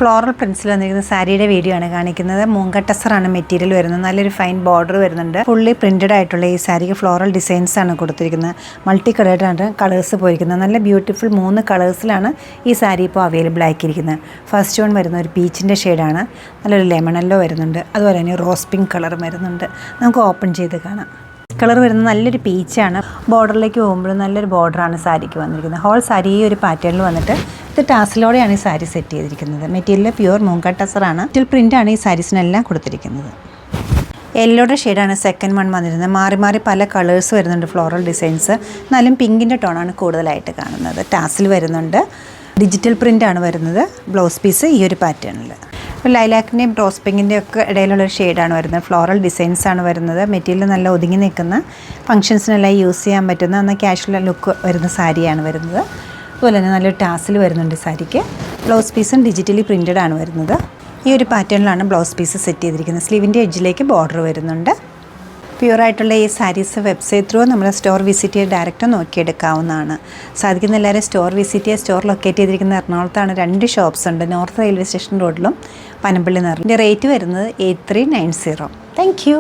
Floral പ്രിൻസിൽ വന്നിരിക്കുന്ന സാരിയുടെ video ആണ് കാണിക്കുന്നത്. മൂങ്കട്ടസറാണ് മെറ്റീരിയൽ വരുന്നത്. നല്ലൊരു ഫൈൻ ബോർഡർ വരുന്നുണ്ട്. ഫുള്ളി പ്രിന്റഡ് ആയിട്ടുള്ള ഈ സാരിക്ക് ഫ്ലോറൽ ഡിസൈൻസ് ആണ് കൊടുത്തിരിക്കുന്നത്. മൾട്ടി കളേർഡാണ് കളേഴ്സ് പോയിരിക്കുന്നത്. നല്ല ബ്യൂട്ടിഫുൾ 3 കളേഴ്സിലാണ് ഈ സാരി ഇപ്പോൾ അവൈലബിൾ ആക്കിയിരിക്കുന്നത്. ഫസ്റ്റ് വൺ വരുന്ന ഒരു പീച്ചിൻ്റെ ഷെയ്ഡാണ്. നല്ലൊരു ലെമണല്ലോ വരുന്നുണ്ട്. അതുപോലെ തന്നെ റോസ് പിങ്ക് കളറും വരുന്നുണ്ട്. നമുക്ക് ഓപ്പൺ ചെയ്ത് കാണാം. കളർ വരുന്നത് നല്ലൊരു പീച്ചാണ്. ബോർഡറിലേക്ക് പോകുമ്പോൾ നല്ലൊരു ബോർഡറാണ് സാരിക്ക് വന്നിരിക്കുന്നത്. ഹോൾ സാരി ഈ ഒരു പാറ്റേണിൽ വന്നിട്ട് ഇത് ടാസിലോടെയാണ് ഈ സാരി സെറ്റ് ചെയ്തിരിക്കുന്നത്. മെറ്റീരിയൽ പ്യുവർ മൂങ്ക ടസറാണ്. ഡിജിറ്റൽ പ്രിൻ്റാണ് ഈ സാരീസിനെല്ലാം കൊടുത്തിരിക്കുന്നത്. യെല്ലോയുടെ ഷെയ്ഡാണ് സെക്കൻഡ് വൺ വന്നിരുന്നത്. മാറി മാറി പല കളേഴ്സ് വരുന്നുണ്ട്. Floral designs. എന്നാലും പിങ്കിൻ്റെ ടോണാണ് കൂടുതലായിട്ട് കാണുന്നത്. ടാസിൽ വരുന്നുണ്ട്. ഡിജിറ്റൽ പ്രിൻ്റാണ് വരുന്നത്. ബ്ലൗസ് പീസ് ഈ ഒരു പാറ്റേണിൽ. ഇപ്പോൾ ലൈലാക്കിൻ്റെയും റോസ് പിങ്കിൻ്റെയും ഒക്കെ ഇടയിലുള്ളൊരു ഷെയ്ഡാണ് വരുന്നത്. ഫ്ലോറൽ ഡിസൈൻസ് ആണ് വരുന്നത്. മെറ്റീരിയൽ നല്ല ഒതുങ്ങി നിൽക്കുന്ന ഫംഗ്ഷൻസിനെല്ലാം യൂസ് ചെയ്യാൻ പറ്റുന്ന എന്നാൽ കാഷ്വൽ ലുക്ക് വരുന്ന സാരിയാണ് വരുന്നത്. അതുപോലെ തന്നെ നല്ലൊരു ടാസിൽ വരുന്നുണ്ട് സാരിക്ക്. ബ്ലൗസ് പീസും ഡിജിറ്റലി പ്രിൻറ്റഡ് ആണ് വരുന്നത്. ഈ ഒരു പാറ്റേണിലാണ് ബ്ലൗസ് പീസ് സെറ്റ് ചെയ്തിരിക്കുന്നത്. സ്ലീവിൻ്റെ എഡ്ജിലേക്ക് ബോർഡർ വരുന്നുണ്ട്. പ്യുവറായിട്ടുള്ള ഈ സാരീസ് വെബ്സൈറ്റ് ത്രൂ നമ്മുടെ സ്റ്റോർ വിസിറ്റ് ചെയ്ത് ഡയറക്റ്റ് നോക്കിയെടുക്കാവുന്നതാണ്. സാധിക്കുന്ന എല്ലാവരും സ്റ്റോർ വിസിറ്റ് ചെയ്യുക. സ്റ്റോർ ലൊക്കേറ്റ് ചെയ്തിരിക്കുന്ന എറണാകുളത്താണ്. 2 ഷോപ്സ് ഉണ്ട്. നോർത്ത് റെയിൽവേ സ്റ്റേഷൻ റോഡിലും പനമ്പള്ളി നിറം. ഇതിൻ്റെ റേറ്റ് വരുന്നത് 8390. Thank you.